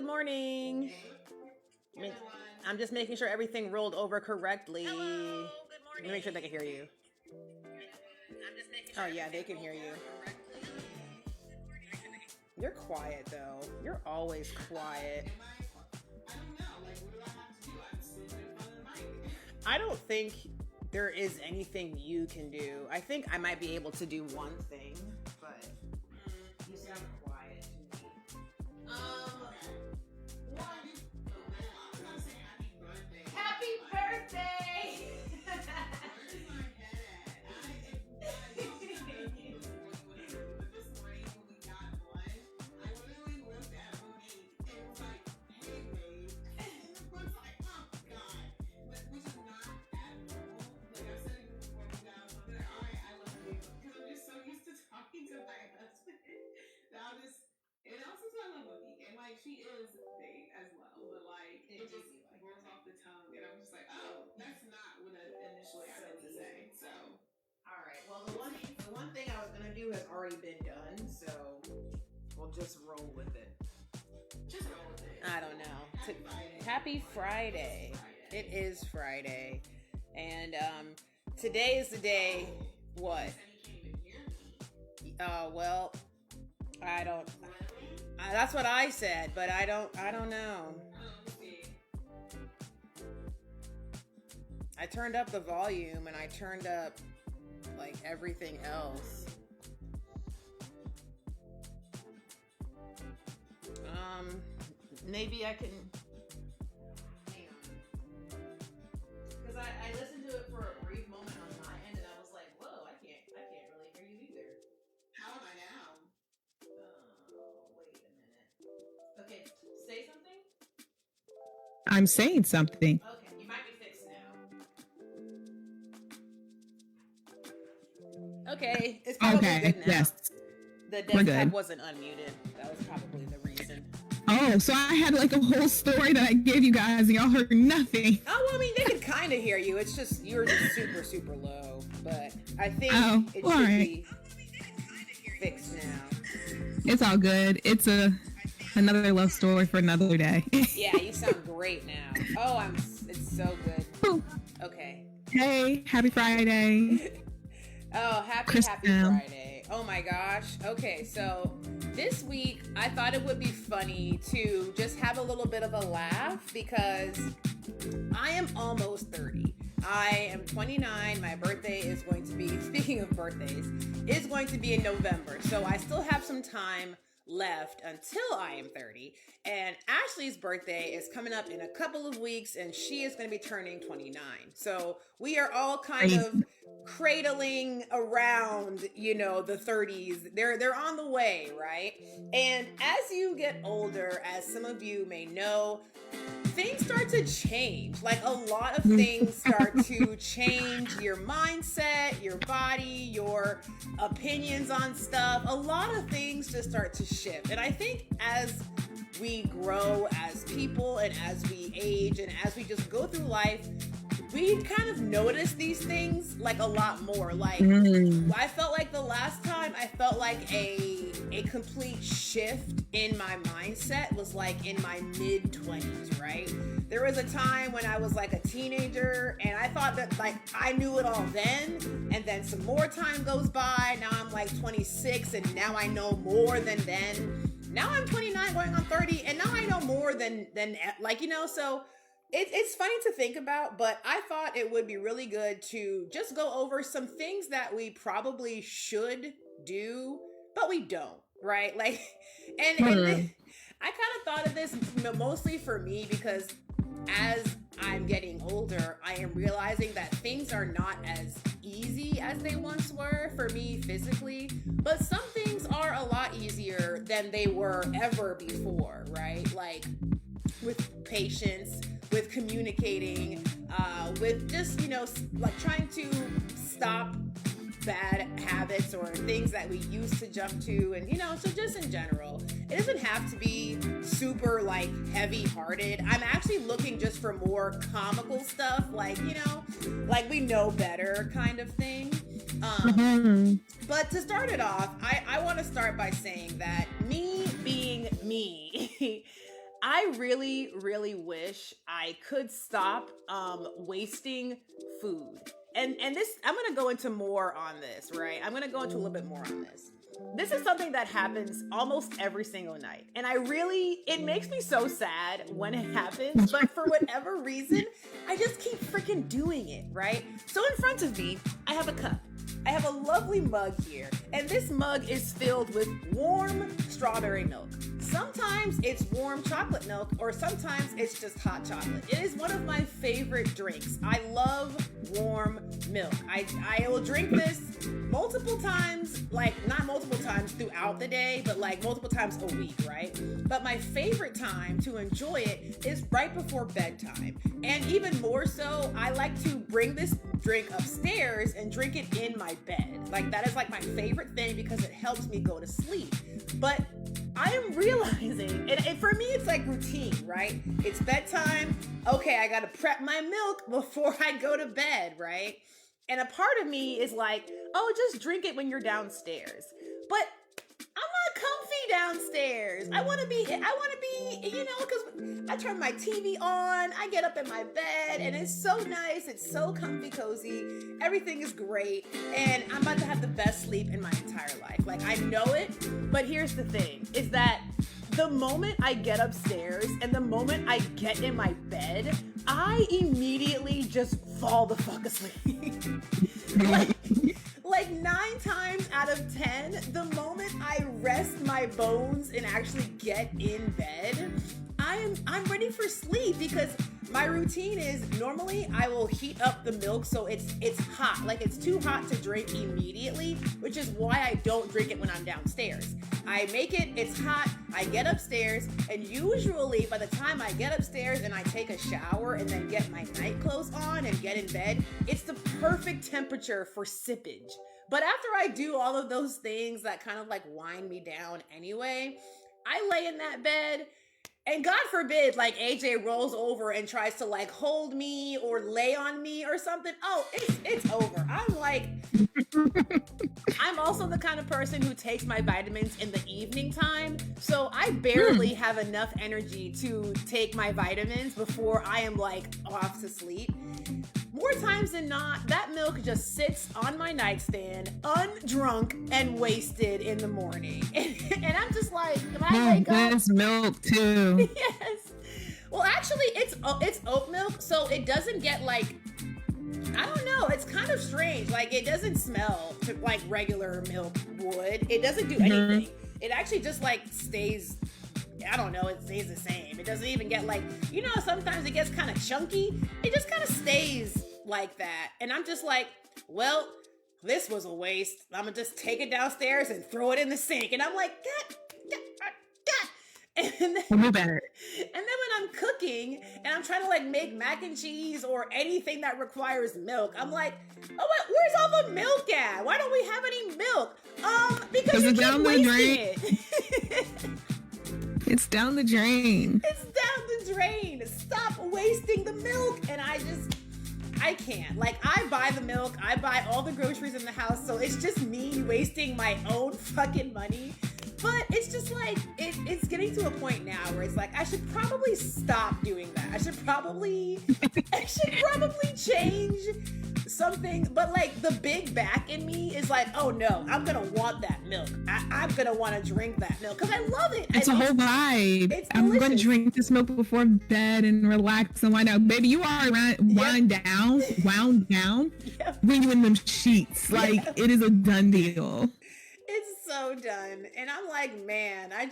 good morning. I'm just making sure everything rolled over correctly. Hello, good morning. Let me make sure they can hear you. Oh yeah, they can hear you. You're quiet though. You're always quiet. I don't think there is anything you can do. I think I might be able to do one thing, but you sound quiet to me. Happy birthday! And also I love Monique, and like she is big as well, but like it just rolls off the tongue, and I'm just like, oh, that's not what initially I meant to say. So, all right. Well, the one thing I was gonna do has already been done, so we'll just roll with it. Just roll with it. I don't know. Happy Friday. It is Friday, and today is the day. What? Well, I don't. That's what I said, but I don't know. I turned up the volume and I turned up like everything else. Maybe I can. Hang on. Because I listened to it for a brief moment on my end and I was like, whoa, I can't really hear you either. How am I now? Wait a minute. Okay, say something? I'm saying something. Okay, you might be fixed now. Okay, it's probably good now. Yes. The desktop wasn't unmuted. That was probably the reason. Oh, so I had like a whole story that I gave you guys and y'all heard nothing. Oh, well, I mean, they could kind of hear you. It's just, you're just super, super low. But I think it should be fixed now. It's all good. It's another love story for another day. Yeah, you sound great now. Oh, it's so good. Ooh. Okay. Hey, happy Friday. Oh, happy Friday. Oh my gosh. Okay, so this week I thought it would be funny to just have a little bit of a laugh because I am almost 30. I am 29. My birthday is going to be, speaking of birthdays, is going to be in November. So I still have some time left until I am 30. And Ashley's birthday is coming up in a couple of weeks and she is going to be turning 29. So we are all kind of cradling around, you know, the 30s. They're on the way, right? And as you get older, as some of you may know, things start to change. Like a lot of things start to change your mindset, your body, your opinions on stuff. A lot of things just start to shift. And I think as we grow as people and as we age and as we just go through life, we kind of notice these things like a lot more. Like I felt like the last time I felt like a complete shift in my mindset was like in my mid-20s, right? There was a time when I was like a teenager and I thought that like I knew it all then, and then some more time goes by. Now I'm like 26 and now I know more than then. Now I'm 29 going on 30 and now I know more than like, you know, so it's funny to think about, but I thought it would be really good to just go over some things that we probably should do, but we don't, right? Like, and I kind of thought of this mostly for me because as I'm getting older, I am realizing that things are not as easy as they once were for me physically, but some things are a lot easier than they were ever before, right? Like with patience, with communicating, with just, you know, like trying to stop bad habits or things that we used to jump to. And, you know, so just in general, it doesn't have to be super like heavy hearted. I'm actually looking just for more comical stuff, like, you know, like we know better kind of thing. But to start it off, I want to start by saying that me being me, I really, really wish I could stop wasting food. And this, I'm going to go into more on this, right? I'm going to go into a little bit more on this. This is something that happens almost every single night. And it makes me so sad when it happens, but for whatever reason, I just keep freaking doing it, right? So in front of me, I have a cup. I have a lovely mug here, and this mug is filled with warm strawberry milk. Sometimes it's warm chocolate milk, or sometimes it's just hot chocolate. It is one of my favorite drinks. I love warm milk. I will drink this multiple times, like not multiple times throughout the day, but like multiple times a week, right? But my favorite time to enjoy it is right before bedtime. And even more so, I like to bring this drink upstairs and drink it in my bed. Like that is like my favorite thing because it helps me go to sleep. But I am realizing, and for me, it's like routine, right? It's bedtime. Okay, I gotta prep my milk before I go to bed, right? And a part of me is like, oh, just drink it when you're downstairs. But I'm not comfy downstairs. I want to be, because I turn my TV on, I get up in my bed, and it's so nice. It's so comfy, cozy. Everything is great. And I'm about to have the best sleep in my entire life. Like, I know it, but here's the thing, is that the moment I get upstairs and the moment I get in my bed, I immediately just fall the fuck asleep. Like 9 times out of 10, the moment I rest my bones and actually get in bed, I'm ready for sleep because my routine is normally I will heat up the milk so it's hot. Like it's too hot to drink immediately, which is why I don't drink it when I'm downstairs. I make it, it's hot, I get upstairs, and usually by the time I get upstairs and I take a shower and then get my night clothes on and get in bed, it's the perfect temperature for sippage. But after I do all of those things that kind of like wind me down anyway, I lay in that bed. And God forbid, like AJ rolls over and tries to like hold me or lay on me or something. Oh, it's over. I'm like, I'm also the kind of person who takes my vitamins in the evening time. So I barely have enough energy to take my vitamins before I am like off to sleep. More times than not, that milk just sits on my nightstand, undrunk and wasted in the morning. And I'm just like, when I wake up, that's milk too. Yes. Well, actually, it's oat milk, so it doesn't get like, I don't know. It's kind of strange. Like it doesn't smell like regular milk would. It doesn't do anything. It actually just like stays. I don't know, it stays the same. It doesn't even get like, you know, sometimes it gets kind of chunky. It just kind of stays like that. And I'm just like, well, this was a waste. I'm gonna just take it downstairs and throw it in the sink. And I'm like, God. And then when I'm cooking and I'm trying to like make mac and cheese or anything that requires milk, I'm like, oh, where's all the milk at? Why don't we have any milk? Because you keep wasting it. It's down the drain. It's down the drain. Stop wasting the milk. And I can't. Like, I buy the milk. I buy all the groceries in the house. So it's just me wasting my own fucking money. But it's just like, it's getting to a point now where it's like, I should probably stop doing that. I should probably change something. But like the big back in me is like, oh no, I'm gonna want that milk. I'm gonna want to drink that milk because I love it. It's a whole vibe. I'm gonna drink this milk before bed and relax and wind down. Baby, you are wound down when you in them sheets. Like it is a done deal. It's so done. And I'm like, man, I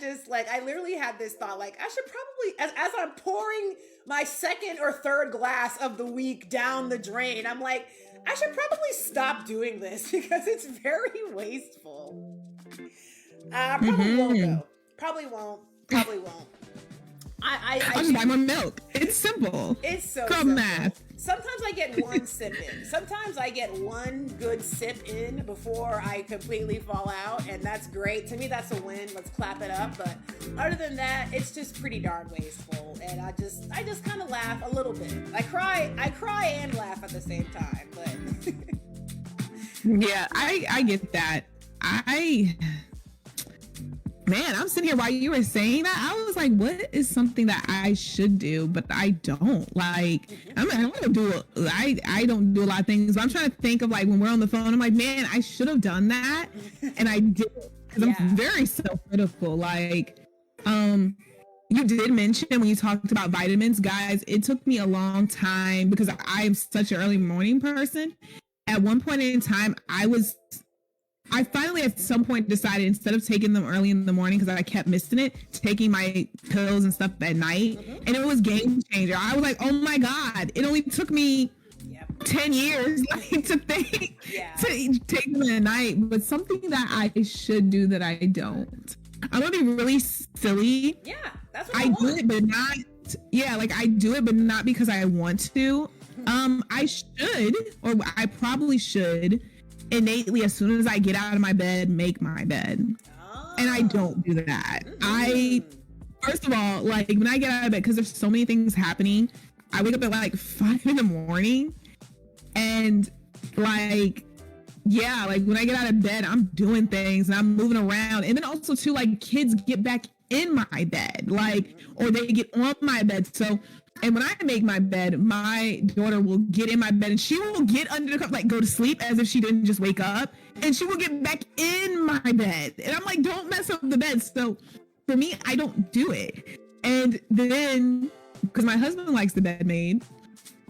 literally had this thought, like, I should probably, as I'm pouring my second or third glass of the week down the drain, I'm like, I should probably stop doing this because it's very wasteful. Probably won't though. Probably won't. I'll just buy more milk. It's simple. It's so simple. Math. Sometimes I get one sip in. Sometimes I get one good sip in before I completely fall out, and that's great. To me, that's a win. Let's clap it up. But other than that, it's just pretty darn wasteful, and I just kind of laugh a little bit. I cry and laugh at the same time. But yeah, I get that. Man, I'm sitting here while you were saying that. I was like, what is something that I should do, but I don't? Like, I don't do a lot of things, but I'm trying to think of like when we're on the phone, I'm like, man, I should have done that. And I didn't, because I'm very self-critical. Like, you did mention when you talked about vitamins, guys, it took me a long time because I am such an early morning person. At one point in time, I finally at some point decided instead of taking them early in the morning because I kept missing it, taking my pills and stuff at night. And it was game changer. I was like, oh my God, it only took me 10 years to take them at night. But something that I should do that I don't. I'm gonna be really silly. Yeah, that's what I do it, but not. Yeah, like I do it, but not because I want to. I should, or I probably should, innately as soon as I get out of my bed, make my bed. And I don't do that. First of all, like when I get out of bed, because there's so many things happening, I wake up at like 5 a.m. and like, yeah, like when I get out of bed, I'm doing things and I'm moving around. And then also too, like kids get back in my bed, like, or they get on my bed. So, and when I make my bed, my daughter will get in my bed and she will get under the cup, like go to sleep as if she didn't just wake up, and she will get back in my bed. And I'm like, don't mess up the bed. So for me, I don't do it. And then, because my husband likes the bed made,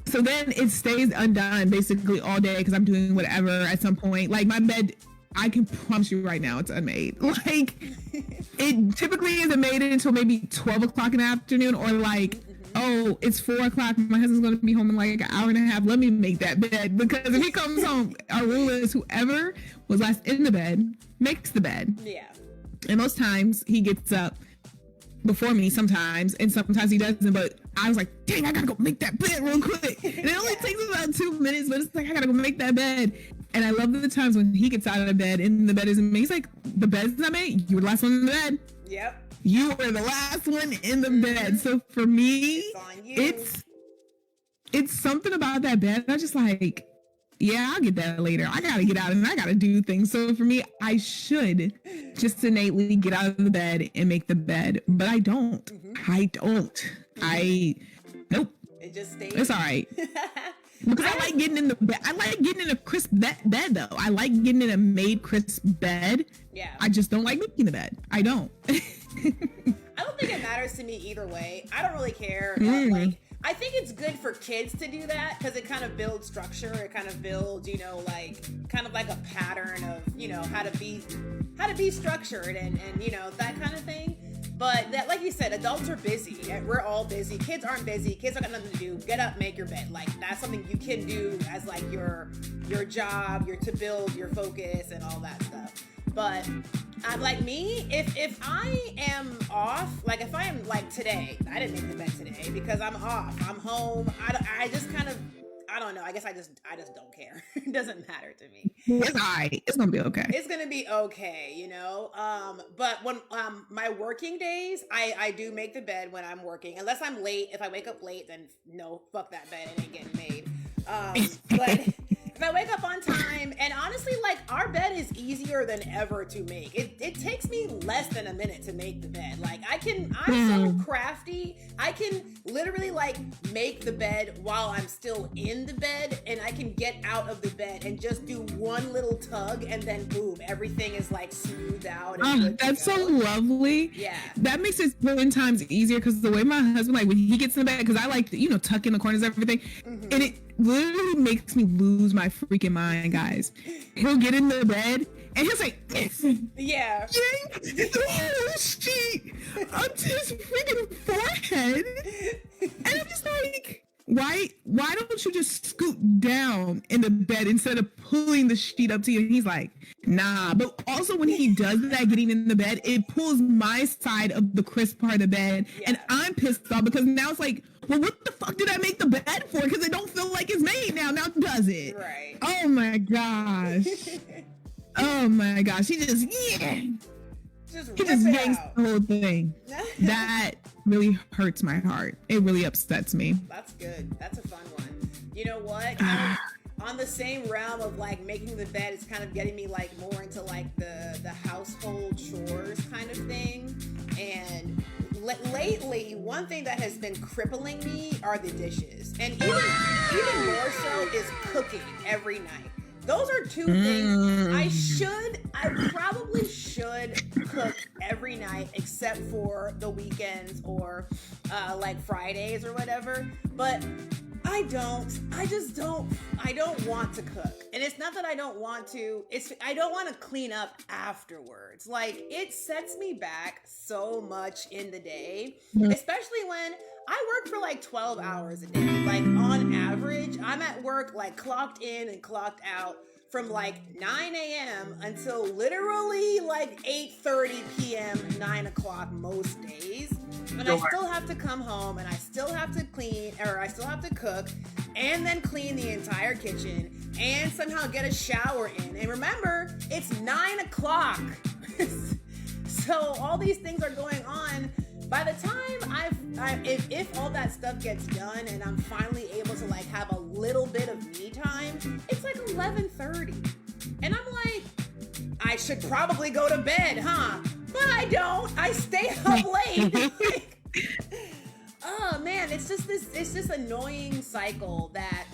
so then it stays undone basically all day because I'm doing whatever at some point. Like my bed, I can promise you right now, it's unmade. Like it typically isn't made until maybe 12 o'clock in the afternoon, or like, oh, it's 4 o'clock. My husband's going to be home in like an hour and a half. Let me make that bed. Because if he comes home, our rule is whoever was last in the bed makes the bed. Yeah. And most times he gets up before me sometimes, and sometimes he doesn't. But I was like, dang, I got to go make that bed real quick. And it only takes about 2 minutes, but it's like, I got to go make that bed. And I love the times when he gets out of bed and the bed isn't made. He's like, the bed's not made. You were the last one in the bed. Yep. You were the last one in the bed. So for me, it's something about that bed. I'm just like, yeah, I'll get that later. I got to get out and I got to do things. So for me, I should just innately get out of the bed and make the bed. But I don't. Nope. It just stays. It's all right. Because I like getting in the bed. I like getting in a crisp bed though. I like getting in a made crisp bed. Yeah. I just don't like making the bed. I don't. I don't think it matters to me either way. I don't really care. Like, I think it's good for kids to do that because it kind of builds structure. It kind of builds, like kind of like a pattern of, how to be structured and that kind of thing. But that, like you said, adults are busy. We're all busy. Kids aren't busy. Kids don't got nothing to do. Get up, make your bed. Like that's something you can do as like your job, to build your focus and all that stuff. But like me, if I am off, like if I am like today, I didn't make the bed today because I'm off. I'm home. I just kind of, I don't know. I guess I just don't care. It doesn't matter to me. It's all right. It's gonna be okay. It's gonna be okay, But when my working days, I do make the bed when I'm working. Unless I'm late. If I wake up late, then no, fuck that bed. It ain't getting made. But if I wake up on time, and honestly, like our bed is easier than ever to make. It takes me less than a minute to make the bed. Like I'm so crafty. I can literally like make the bed while I'm still in the bed, and I can get out of the bed and just do one little tug, and then boom, everything is like smoothed out. And that's so lovely. Yeah, that makes it 10 times easier because the way my husband, like when he gets in the bed, because I like to, tuck in the corners and everything, and it literally makes me lose my freaking mind, guys. He'll get in the bed and he'll say, yeah, yank the whole sheet up to his freaking forehead, and I'm just like, why don't you just scoot down in the bed instead of pulling the sheet up to you? And he's like, nah. But also when he does that, getting in the bed, it pulls my side of the crisp part of the bed, and I'm pissed off because now it's like, well, what the fuck did I make the bed for? Because it don't feel like it's made now. Now does it? Right. Oh my gosh. Oh my gosh. He just yanks the whole thing. That really hurts my heart. It really upsets me. That's good. That's a fun one. You know what? Kind of on the same realm of like making the bed, it's kind of getting me like more into like the household chores kind of thing. lately, one thing that has been crippling me are the dishes. And even more so is cooking every night. Those are two things I probably should cook every night except for the weekends or like Fridays or whatever. But I don't want to cook. And it's not that I don't want to, I don't want to clean up afterwards. Like, it sets me back so much in the day, especially when I work for like 12 hours a day. Like, on average, I'm at work like clocked in and clocked out from like 9 a.m. until literally like 8:30 p.m., 9 o'clock most days. And I still have to come home and I still have to clean, or I still have to cook and then clean the entire kitchen and somehow get a shower in. And remember, it's 9 o'clock. So all these things are going on. By the time if all that stuff gets done and I'm finally able to like have a little bit of me time, it's like 11:30. And I'm like, I should probably go to bed, huh? But I don't. I stay up late. Like, oh man, it's just this annoying cycle that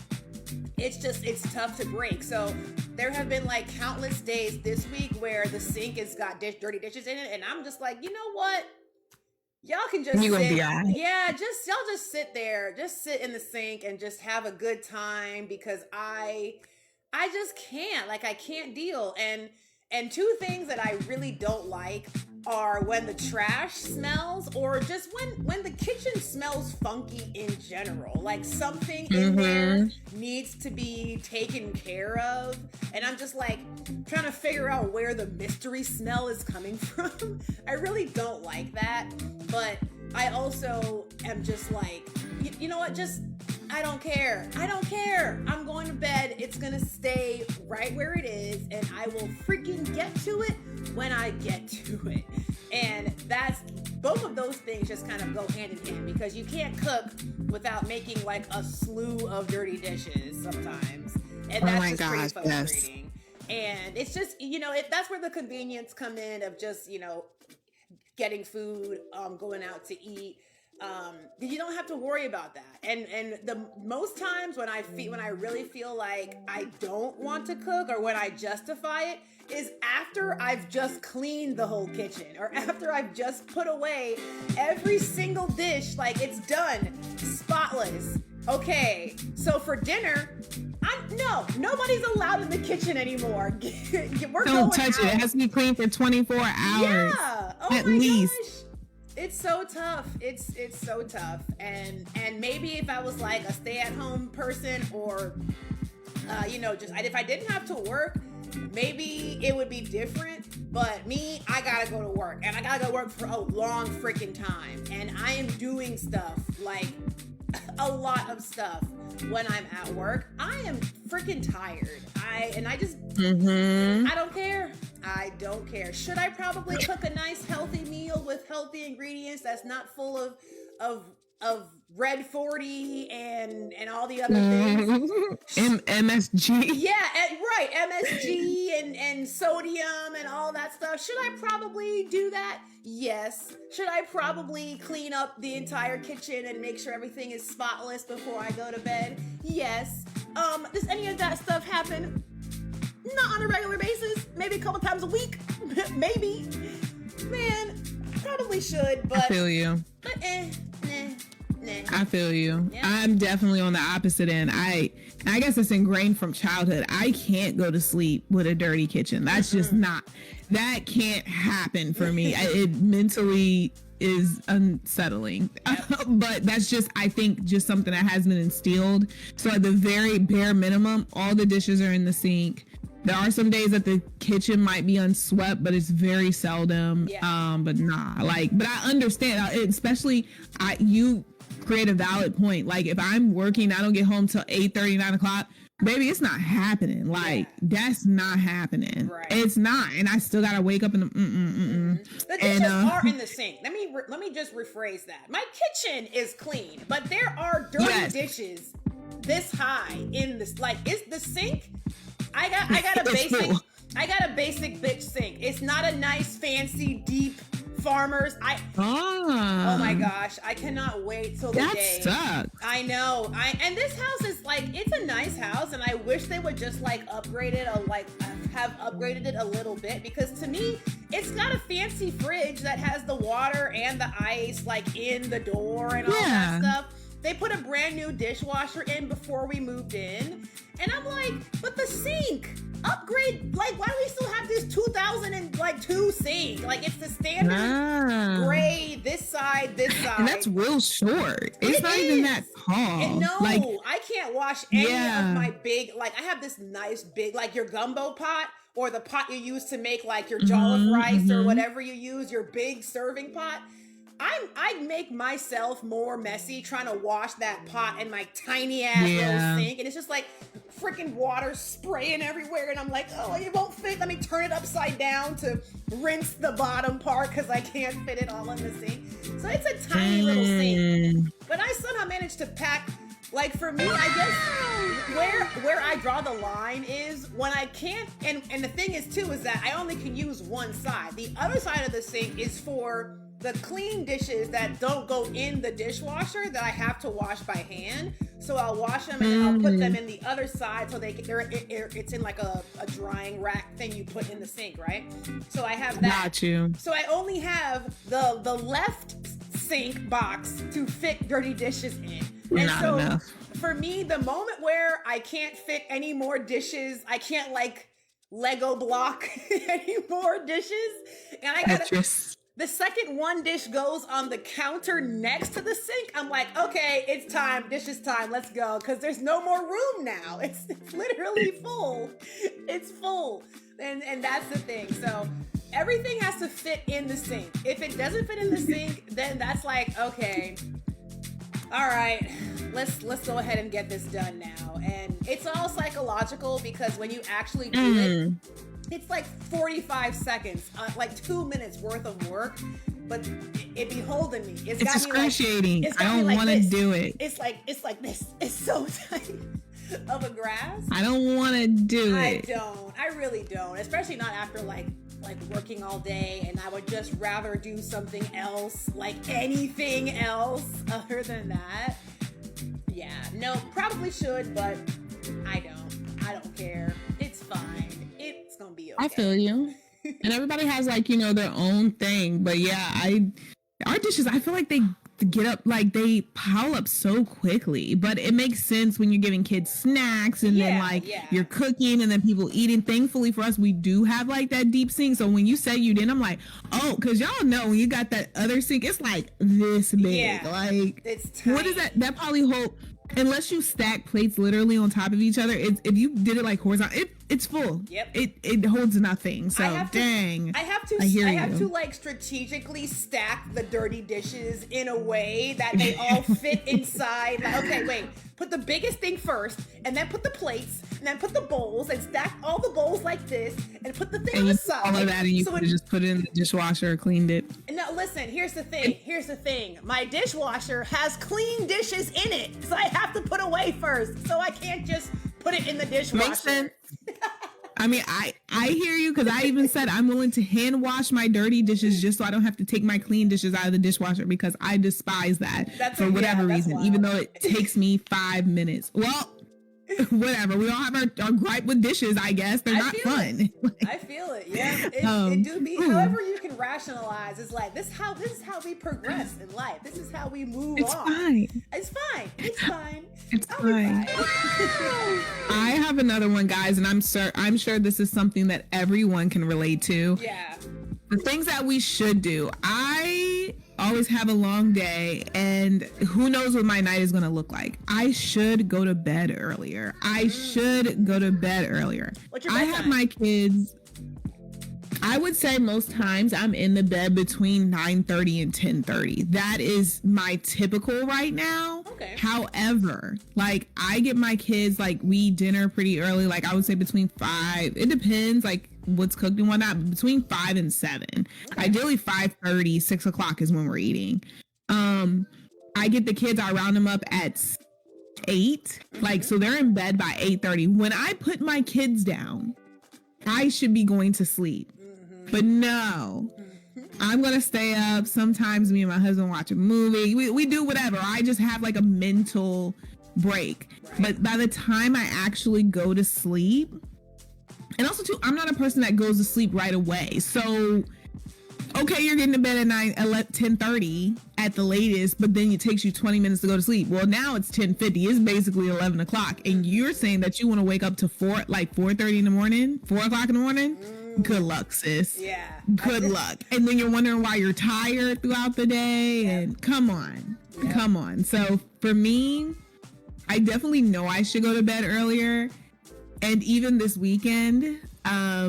it's tough to break. So there have been like countless days this week where the sink has got dirty dishes in it, and I'm just like, you know what? Y'all can just sit. Yeah, y'all just sit there, just sit in the sink and just have a good time, because I just can't. Like, I can't deal. And two things that I really don't like are when the trash smells, or just when the kitchen smells funky in general. Like, something in there needs to be taken care of. And I'm just like trying to figure out where the mystery smell is coming from. I really don't like that. But I also am just like, you know what? Just, I don't care. I'm going to bed. It's going to stay right where it is, and I will freaking get to it when I get to it. And that's, both of those things just kind of go hand in hand, because you can't cook without making like a slew of dirty dishes sometimes. And that's pretty frustrating. Yes. And it's just, that's where the convenience come in of just, getting food, going out to eat. You don't have to worry about that. And the most times when I really feel like I don't want to cook, or when I justify it, is after I've just cleaned the whole kitchen, or after I've just put away every single dish. Like, it's done, spotless. Okay, so for dinner, nobody's allowed in the kitchen anymore. Don't touch it. It has to be clean for 24 hours. Yeah. Oh at least. Gosh. It's so tough. It's so tough. And maybe if I was like a stay-at-home person, or if I didn't have to work, maybe it would be different. But me, I gotta go to work, and I gotta go to work for a long freaking time. And I am doing stuff, like a lot of stuff, when I'm at work. I am freaking tired. I don't care. I don't care. Should I probably cook a nice healthy meal with healthy ingredients that's not full of red 40 and all the other things? MSG. Yeah, right. MSG and sodium and all that stuff. Should I probably do that? Yes. Should I probably clean up the entire kitchen and make sure everything is spotless before I go to bed? Yes. Does any of that stuff happen? Not on a regular basis. Maybe a couple times a week. Maybe. Man, probably should, but... I feel you. But I feel you. Yeah. I'm definitely on the opposite end. I guess it's ingrained from childhood. I can't go to sleep with a dirty kitchen. That's just not... That can't happen for me. It mentally is unsettling. But that's just, I think, just something that has been instilled. So at the very bare minimum, all the dishes are in the sink. There are some days that the kitchen might be unswept, but it's very seldom. Yeah. But I understand, especially you create a valid point. Like, if I'm working, I don't get home till 8:30, 9 o'clock. Baby, it's not happening. Like, that's not happening. Right. It's not. And I still gotta wake up in the The dishes are in the sink. Let me just rephrase that. My kitchen is clean, but there are dirty dishes this high in this. Like, is the sink? I got a basic bitch sink. It's not a nice, fancy, deep farmers. Oh my gosh, I cannot wait till the day. That sucks. I know. And this house is like, it's a nice house, and I wish they would just like upgrade it, or like have upgraded it a little bit, because to me, it's got a fancy fridge that has the water and the ice like in the door and all that stuff. They put a brand new dishwasher in before we moved in, and I'm like, but the sink, upgrade, like, why do we still have this 2002 sink? Like, it's the standard gray, this side. And that's real short. It's not even that tall. No, like, I can't wash any of my big, like, I have this nice big, like your gumbo pot, or the pot you use to make like your jollof rice or whatever you use, your big serving pot. I make myself more messy trying to wash that pot in my tiny ass little sink, and it's just like freaking water spraying everywhere, and I'm like, oh, it won't fit. Let me turn it upside down to rinse the bottom part because I can't fit it all in the sink. So it's a tiny little sink, but I somehow managed to pack. Like, for me, I guess where I draw the line is when I can't, and the thing is too, is that I only can use one side. The other side of the sink is for the clean dishes that don't go in the dishwasher that I have to wash by hand. So I'll wash them and then I'll put them in the other side so it's in like a drying rack thing you put in the sink, right? So I have that. Got you. So I only have the left sink box to fit dirty dishes in. And not so enough. For me, the moment where I can't fit any more dishes, I can't like Lego block any more dishes, and I gotta. The second one dish goes on the counter next to the sink, I'm like, okay, it's time. Dishes time. Let's go. Because there's no more room now. It's literally full. It's full. And that's the thing. So everything has to fit in the sink. If it doesn't fit in the sink, then that's like, okay, all right, let's go ahead and get this done now. And it's all psychological, because when you actually do it, it's like 45 seconds, like 2 minutes worth of work, but it be holding me. It's excruciating. Like, I don't want to do it. It's like this. It's so tight of a grasp. I don't want to do it. I really don't. Especially not after like working all day, and I would just rather do something else, like anything else other than that. Yeah, no, probably should, but I don't care. It's fine. It's gonna be okay. I feel you. And everybody has like, their own thing, but yeah, our dishes, I feel like they get up, like they pile up so quickly, but it makes sense when you're giving kids snacks and then you're cooking and then people eating. Thankfully for us, we do have like that deep sink. So when you say you didn't, I'm like, oh, because y'all know when you got that other sink, it's like this big. Like, it's tiny. What is that? That probably unless you stack plates literally on top of each other, if you did it like horizontal, it's full. Yep. It holds nothing. So I have to like strategically stack the dirty dishes in a way that they all fit inside. Like, okay, wait, put the biggest thing first, and then put the plates, and then put the bowls, and stack all the bowls like this, and put the thing on the side. All of that, and you could have just put it in the dishwasher or cleaned it. No, listen, here's the thing. My dishwasher has clean dishes in it, so I have to put away first. So I can't just put it in the dishwasher. Makes sense. I mean, I hear you, because I even said I'm willing to hand wash my dirty dishes just so I don't have to take my clean dishes out of the dishwasher, because I despise that for whatever reason, wild. Even though it takes me 5 minutes. Well, whatever. We all have our gripe with dishes, I guess. They're not fun. I feel it. Yeah. It do be. However you can rationalize. It's like, this is how we progress in life. This is how we move on. Fine. It's fine. It's fine. It's fine. I have another one, guys, and I'm sure this is something that everyone can relate to. Yeah. The things that we should do. I always have a long day, and who knows what my night is going to look like. I should go to bed earlier. I have my kids. I would say most times I'm in the bed between 9:30 and 10:30. That is my typical right now. Okay. However, like, I get my kids, like, we eat dinner pretty early. Like, I would say between 5. It depends, like, what's cooked and whatnot. But between 5 and 7. Okay. Ideally 5:30, 6 o'clock is when we're eating. I get the kids, I round them up at 8. Like, so they're in bed by 8:30. When I put my kids down, I should be going to sleep. But no, I'm going to stay up. Sometimes me and my husband watch a movie. We do whatever. I just have like a mental break. Right. But by the time I actually go to sleep, and also too, I'm not a person that goes to sleep right away. So, okay, you're getting to bed at 10:30 at the latest, but then it takes you 20 minutes to go to sleep. Well, now it's 10:50. It's basically 11 o'clock. And you're saying that you want to wake up to 4:30 in the morning, 4 o'clock in the morning? Good luck, sis. Yeah. Good luck. And then you're wondering why you're tired throughout the day. And come on. Yep. Come on. So for me, I definitely know I should go to bed earlier. And even this weekend,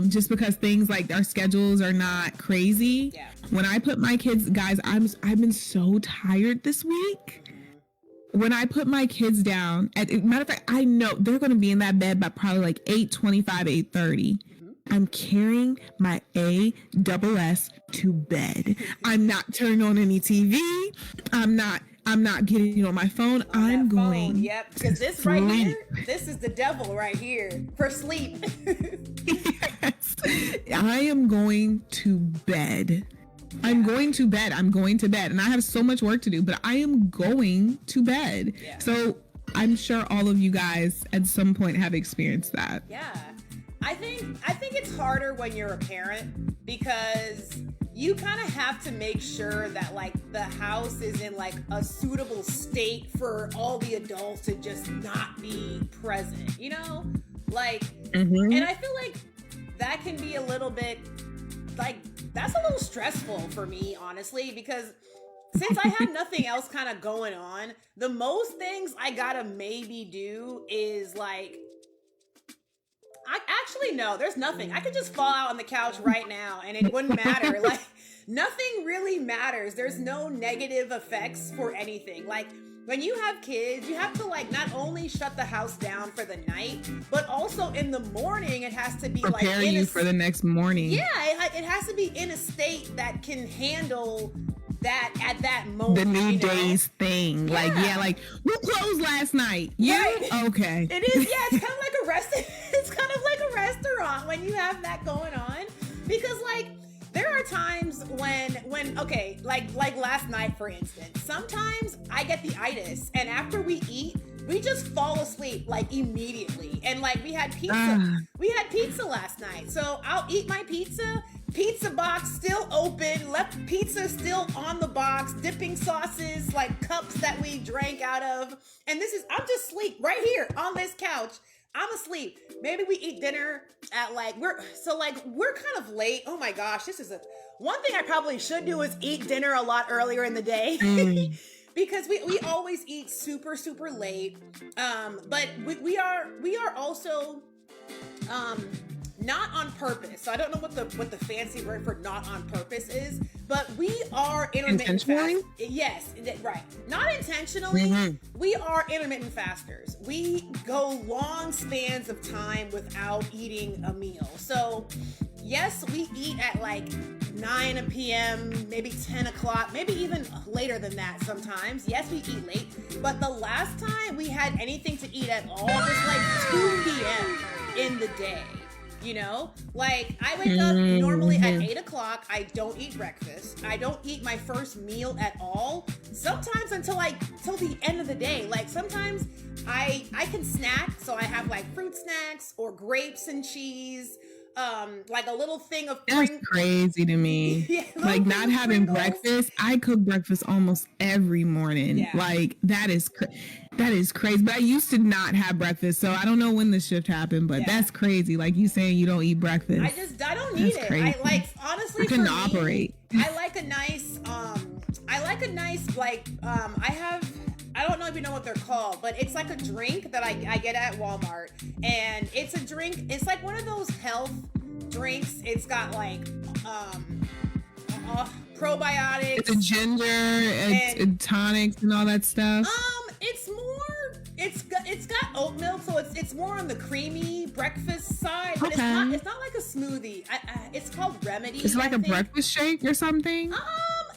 just because things like our schedules are not crazy. Yeah. When I put my kids, guys, I've been so tired this week. When I put my kids down, matter of fact, I know they're going to be in that bed by probably like 8:25, 8:30. I'm carrying my ASS to bed. I'm not turning on any TV. I'm not getting on my phone. I'm going. Yep, because this right here, this is the devil right here for sleep. Yes. I am going to bed. Yeah. I'm going to bed. And I have so much work to do, but I am going to bed. Yeah. So I'm sure all of you guys at some point have experienced that. Yeah. I think it's harder when you're a parent because you kind of have to make sure that like the house is in like a suitable state for all the adults to just not be present, you know? Like, and I feel like that can be a little bit like, that's a little stressful for me, honestly, because since I have nothing else kind of going on, the most things I gotta maybe do is like, there's nothing. I could just fall out on the couch right now and it wouldn't matter. Like, nothing really matters. There's no negative effects for anything. Like, when you have kids, you have to like not only shut the house down for the night, but also in the morning it has to be prepare you for the next morning. Yeah, it has to be in a state that can handle that at that moment. The new day's thing. Yeah. Like we closed last night. Yeah. Right. Okay. It is. Yeah. It's kind of like a It's kind of like a restaurant when you have that going on, because like there are times when okay, like last night for instance. Sometimes I get the itis, and after we eat, we just fall asleep like immediately. And like we had pizza. We had pizza last night, so I'll eat my pizza box still open, left pizza still on the box, dipping sauces, like cups that we drank out of. And I'm just asleep right here on this couch. I'm asleep. Maybe we eat dinner at we're kind of late. Oh my gosh, one thing I probably should do is eat dinner a lot earlier in the day. Because we always eat super, super late. But we are also, not on purpose. So I don't know what the fancy word for not on purpose is, but we are intermittent fasters. Yes, right. Not intentionally. We are intermittent fasters. We go long spans of time without eating a meal. So yes, we eat at like 9 p.m., maybe 10 o'clock, maybe even later than that sometimes. Yes, we eat late, but the last time we had anything to eat at all was like 2 p.m. in the day. You know, like I wake up normally at 8 o'clock. I don't eat breakfast. I don't eat my first meal at all. Sometimes until the end of the day. Like sometimes I can snack. So I have like fruit snacks or grapes and cheese. Like a little thing of That's crazy to me. Yeah, like not having breakfast. I cook breakfast almost every morning. Yeah. Like that is crazy. But I used to not have breakfast, so I don't know when the shift happened. But that's crazy. Like you saying you don't eat breakfast. I don't need it. Crazy. I like honestly. I couldn't operate. I like a nice I don't know if you know what they're called, but it's like a drink that I get at Walmart. And it's a drink, it's like one of those health drinks. It's got like probiotics. It's a ginger, it's tonics and all that stuff. It's got oat milk, so it's more on the creamy breakfast side, but it's not like a smoothie. It's called Remedy. It's like a breakfast shake or something.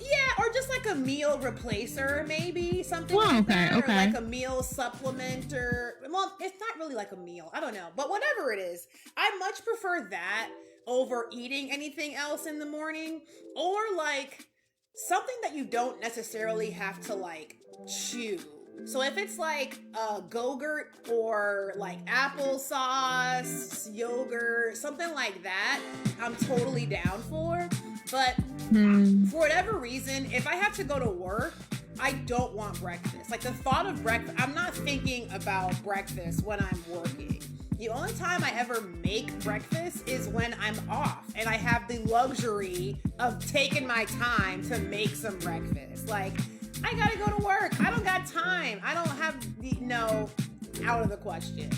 Yeah, or just like a meal replacer, maybe something like that, or like a meal supplement, or well, it's not really like a meal. I don't know, but whatever it is, I much prefer that overeating anything else in the morning, or like something that you don't necessarily have to like chew. So if it's like Go-Gurt or like applesauce, yogurt, something like that, I'm totally down for. But for whatever reason, if I have to go to work, I don't want breakfast. Like the thought of breakfast, I'm not thinking about breakfast when I'm working. The only time I ever make breakfast is when I'm off and I have the luxury of taking my time to make some breakfast. Like, I gotta go to work. I don't got time. I don't have out of the question.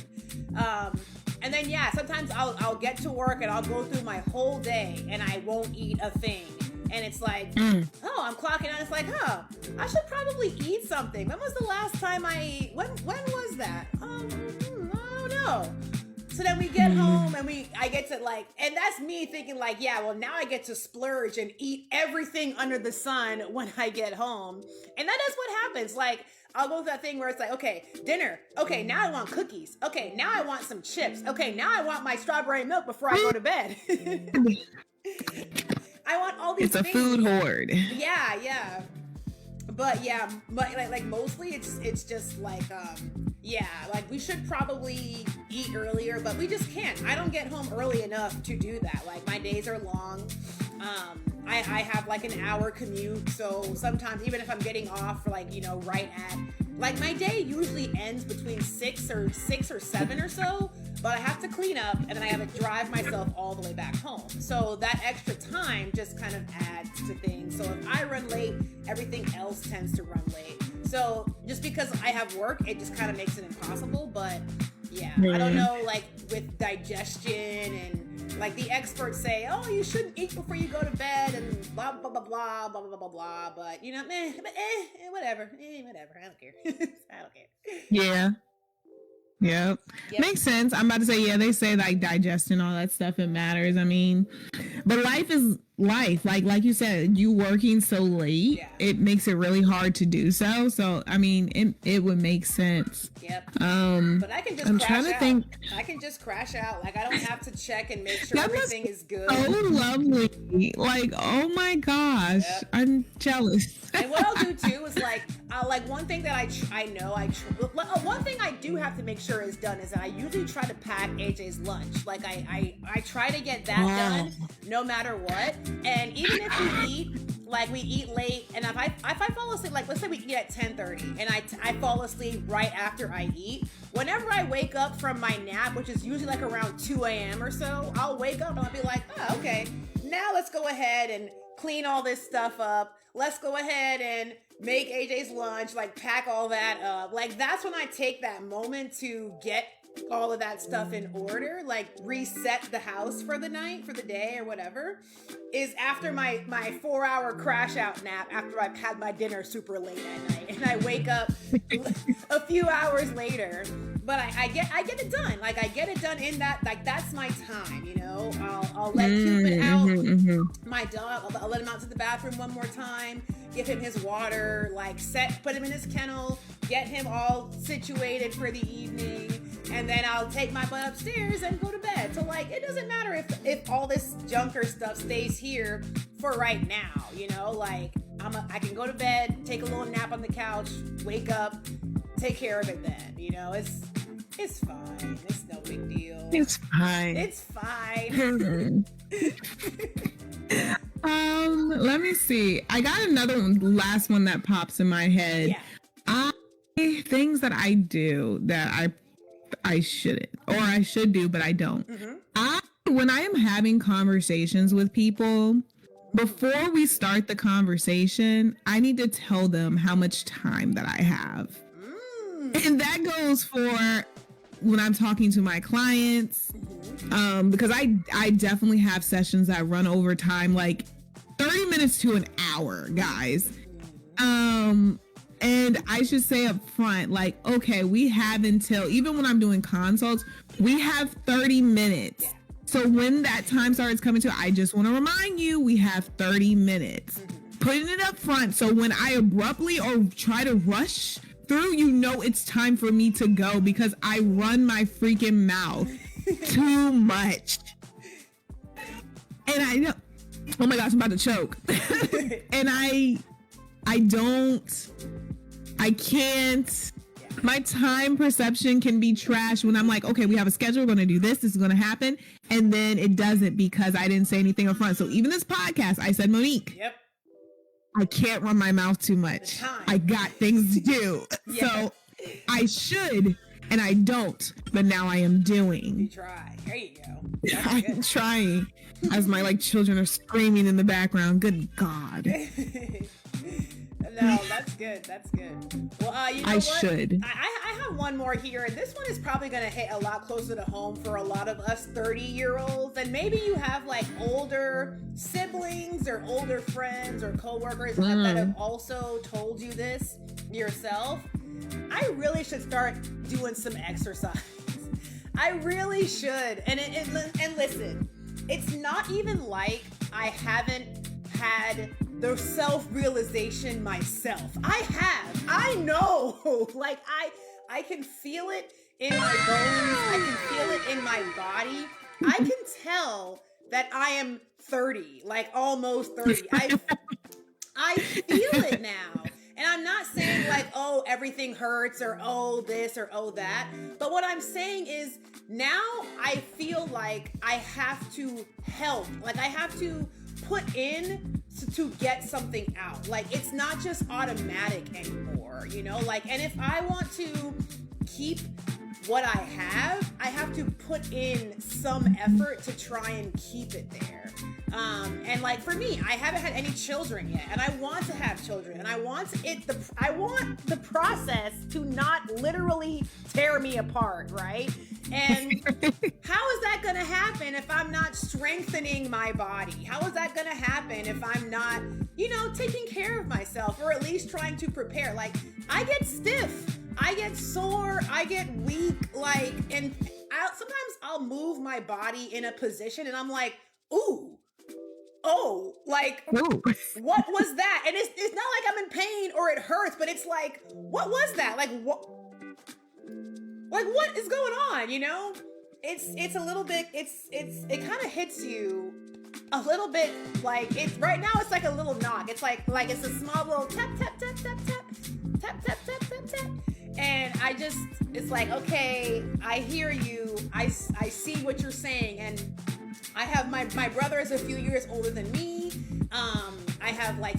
And then sometimes I'll get to work and I'll go through my whole day and I won't eat a thing. And it's like, I'm clocking out. It's like, I should probably eat something. When was the last time I ate? When was that? I don't know. So then we get home and I get to like, and that's me thinking like, now I get to splurge and eat everything under the sun when I get home. And that is what happens. Like, I'll go through that thing where it's like, okay, dinner. Okay, now I want cookies. Okay, now I want some chips. Okay, now I want my strawberry milk before I go to bed. I want all these things. It's a food hoard. Yeah. But like mostly it's just like, like we should probably eat earlier, but we just can't. I don't get home early enough to do that. Like my days are long. I have like an hour commute. So sometimes even if I'm getting off for like, right at, like my day usually ends between 6 or 7 or so, but I have to clean up and then I have to drive myself all the way back home. So that extra time just kind of adds to things. So if I run late, everything else tends to run late. So just because I have work, it just kind of makes it impossible. But I don't know, like with digestion and like the experts say, oh, you shouldn't eat before you go to bed and blah, blah, blah, blah, blah, blah, blah, blah. But, whatever. Whatever. I don't care. I don't care. Yeah. Yep. Makes sense. I'm about to say, they say like digestion, all that stuff, it matters. I mean, but life is life. Like you said, you working so late, it makes it really hard to do so. So, I mean, it would make sense. Yep. But I can just I'm crash trying to out. think. I can just crash out. Like I don't have to check and make sure everything is good. So lovely. Like, oh my gosh. Yep. I'm jealous. And what I'll do too is like one thing that one thing I do have to make sure is done is that I usually try to pack AJ's lunch. Like I try to get that done no matter what. And even if we eat late, and if I fall asleep, like let's say we eat at 10:30 and I fall asleep right after I eat, whenever I wake up from my nap, which is usually like around 2 a.m. or so, I'll wake up and I'll be like, oh, okay, now let's go ahead and clean all this stuff up. Let's go ahead and make AJ's lunch, like pack all that up. Like that's when I take that moment to get all of that stuff in order, like reset the house for the night, for the day or whatever, is after my 4-hour crash out nap after I've had my dinner super late at night and I wake up a few hours later. But I get it done. Like I get it done in that, like that's my time, I'll let Cupid out, my dog, I'll let him out to the bathroom one more time, give him his water, like put him in his kennel, get him all situated for the evening, and then I'll take my butt upstairs and go to bed. So like it doesn't matter if all this junker stuff stays here for right now, like I can go to bed, take a little nap on the couch, wake up, take care of it then. It's fine. It's no big deal. It's fine. It's fine. Let me see. I got another last one that pops in my head. Things that I do that I shouldn't, or I should do, but I don't. When I am having conversations with people, before we start the conversation, I need to tell them how much time that I have. And that goes for when I'm talking to my clients, because I definitely have sessions that run over time, like 30 minutes to an hour, guys. And I should say up front, like, okay, we have until, even when I'm doing consults, we have 30 minutes. So when that time starts coming to, I just want to remind you, we have 30 minutes. Putting it up front, so when I abruptly or try to rush through, it's time for me to go, because I run my freaking mouth too much. And I know, oh my gosh, I'm about to choke. And I can't, my time perception can be trash when I'm like, okay, we have a schedule, we're going to do this is going to happen. And then it doesn't because I didn't say anything up front. So even this podcast, I said, Monique, yep, I can't run my mouth too much. I got things to do. So I should, and I don't, but now I am doing. You try. There you go. I'm trying as my like children are screaming in the background. Good God. No, that's good. That's good. Well, you know I what? should. I have one more here, and this one is probably going to hit a lot closer to home for a lot of us 30-year-olds. And maybe you have like older siblings or older friends or coworkers that have also told you this yourself. I really should start doing some exercise. I really should. And listen, it's not even like I haven't had the self-realization myself. I know. Like I can feel it in my bones. I can feel it in my body. I can tell that I am 30, like almost 30. I feel it now. And I'm not saying like, oh, everything hurts or oh, this or oh, that. But what I'm saying is now I feel like I have to help. Like I have to put in to get something out. Like it's not just automatic anymore, you know? Like, and if I want to keep what I have to put in some effort to try and keep it there. And like for me, I haven't had any children yet, and I want to have children, and I want the process to not literally tear me apart, right? And how is that going to happen if I'm not strengthening my body? How is that going to happen if I'm not, taking care of myself, or at least trying to prepare? Like I get stiff, I get sore, I get weak, like, and sometimes I'll move my body in a position and I'm like, ooh, oh, like, ooh. What was that? And it's not like I'm in pain or it hurts, but it's like, what was that? Like, what is going on? It's a little bit, it kind of hits you a little bit, like, it's right now it's like a little knock. It's like it's a small little tap, tap, tap, tap, tap, tap, tap, tap, tap, tap. And it's like, okay, I hear you. I see what you're saying. And I have my brother is a few years older than me. I have like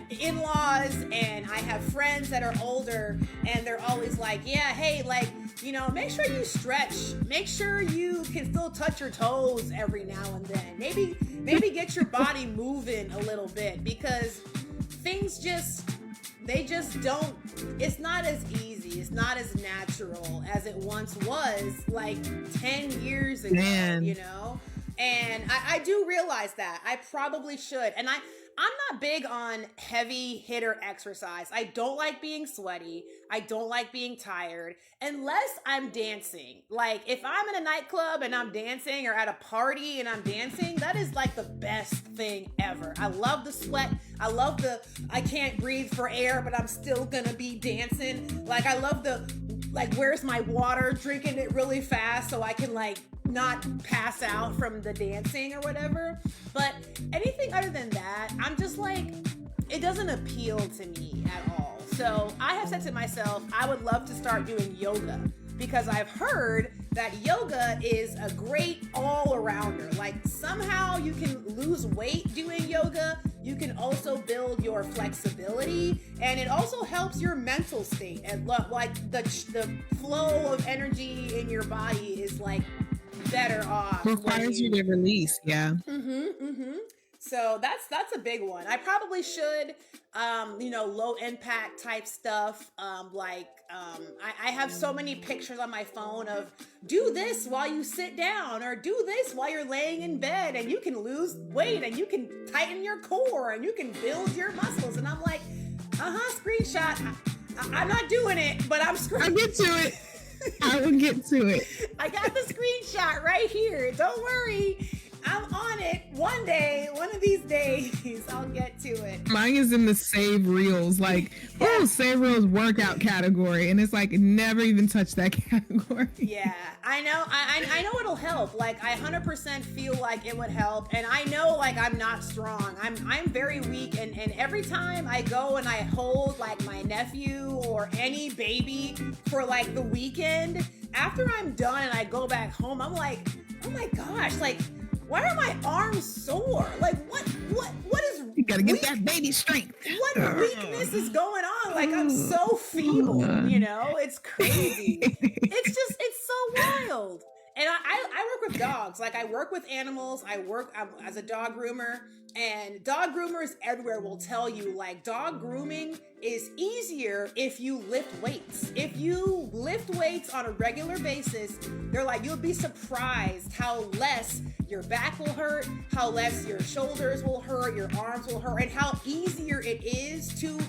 in-laws, and I have friends that are older, and they're always like, yeah, hey, like, make sure you stretch. Make sure you can still touch your toes every now and then. Maybe get your body moving a little bit, because things they just don't, it's not as easy, it's not as natural as it once was like 10 years ago, And I do realize that. I probably should. And I'm not big on heavy hitter exercise. I don't like being sweaty. I don't like being tired unless I'm dancing. Like if I'm in a nightclub and I'm dancing, or at a party and I'm dancing, that is like the best thing ever. I love the sweat. I love I can't breathe for air, but I'm still gonna be dancing. Like I love where's my water, drinking it really fast so I can like not pass out from the dancing or whatever. But anything other than that, I'm just like, it doesn't appeal to me at all. So I have said to myself, I would love to start doing yoga, because I've heard that yoga is a great all-arounder. Like somehow you can lose weight doing yoga. You can also build your flexibility, and it also helps your mental state. And like the flow of energy in your body is like better off. Requires you to release, yeah. So that's a big one. I probably should, low impact type stuff. I have so many pictures on my phone of do this while you sit down, or do this while you're laying in bed, and you can lose weight, and you can tighten your core, and you can build your muscles. And I'm like, screenshot. I'm not doing it, but I'm I'll get to it. I will get to it. I got the screenshot right here. Don't worry. I'm on it one day, one of these days. please. I'll get to it. Mine is in the save reels, like, oh, save reels workout category. And it's like, never even touch that category. Yeah, I know. I know it'll help. Like, I 100% feel like it would help. And I know, like, I'm not strong. I'm very weak. And every time I go and I hold, like, my nephew or any baby for, like, the weekend, after I'm done and I go back home, I'm like, oh my gosh, like, why are my arms sore? Like, what is... You gotta get that baby strength. What weakness is going on? Like, I'm so feeble, you know? It's crazy. It's so wild. And I work with dogs. Like, I work with animals. I'm as a dog groomer. And dog groomers everywhere will tell you, like, dog grooming is easier if you lift weights. If you lift weights on a regular basis, they're like, you'll be surprised how less your back will hurt, how less your shoulders will hurt, your arms will hurt, and how easier it is to,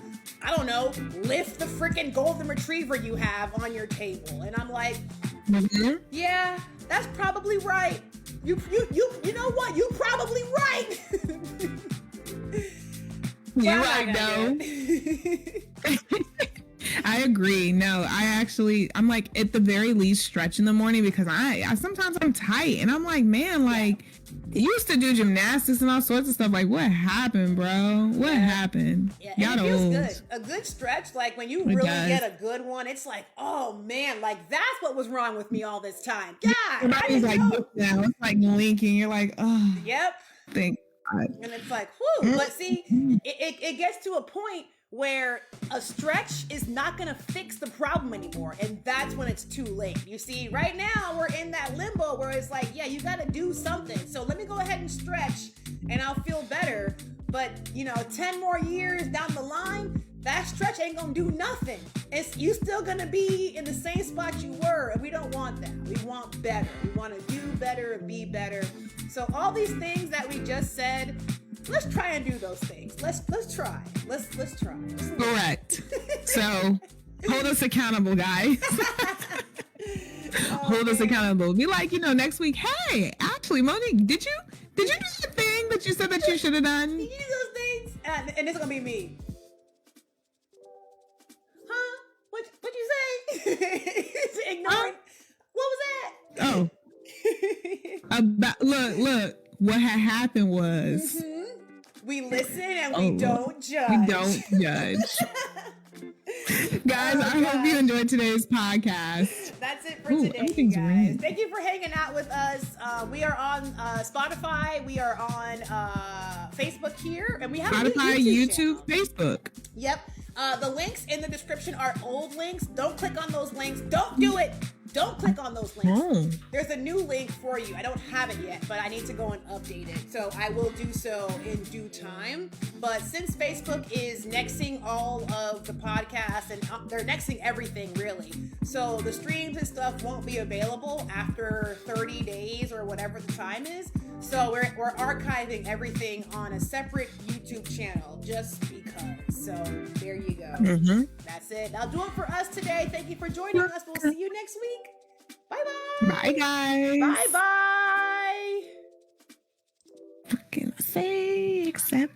I don't know, lift the freaking golden retriever you have on your table. And I'm like, yeah, that's probably right. You know what? You probably right. You're right, though. I agree. No, I'm like, at the very least, stretch in the morning, because I sometimes I'm tight and I'm like, man, like, used to do gymnastics and all sorts of stuff. Like, what happened, bro? What happened? Yeah, and it feels good. A good stretch, like when you really get a good one, it's like, oh man, like that's what was wrong with me all this time. God, everybody's like, now it's like linking. You're like, oh, yep. Thank God. And it's like, whew. But see, it gets to a point where a stretch is not going to fix the problem anymore. And that's when it's too late. You see, right now we're in that limbo where it's like, yeah, you got to do something. So let me go ahead and stretch and I'll feel better. But, 10 more years down the line, that stretch ain't going to do nothing. You still going to be in the same spot you were. And we don't want that. We want better. We want to do better and be better. So all these things that we just said, let's try and do those things. Let's try. Let's try. Correct. So hold us accountable, guys. Hold us accountable. Be like, next week, hey, Ashley, Monique, did you do the thing that you said that you should have done? Did you do those things? And it's gonna be me. Huh? What you say? Ignoring. What was that? Oh. Look. What had happened was we listen and we don't judge. We don't judge. Guys, I hope you enjoyed today's podcast. That's it for today, you guys. Thank you for hanging out with us. We are on Spotify. We are on Facebook here. And we have Spotify, YouTube, Facebook. Yep. The links in the description are old links. Don't click on those links. Don't do it. Don't click on those links. Oh. There's a new link for you. I don't have it yet, but I need to go and update it. So I will do so in due time. But since Facebook is nexting all of the podcasts and they're nexting everything really. So the streams and stuff won't be available after 30 days or whatever the time is. So we're archiving everything on a separate YouTube channel just because. So there you go. That's it. That'll do it for us today. Thank you for joining us. We'll see you next week. Bye-bye. Bye, guys. Bye-bye. What can I say except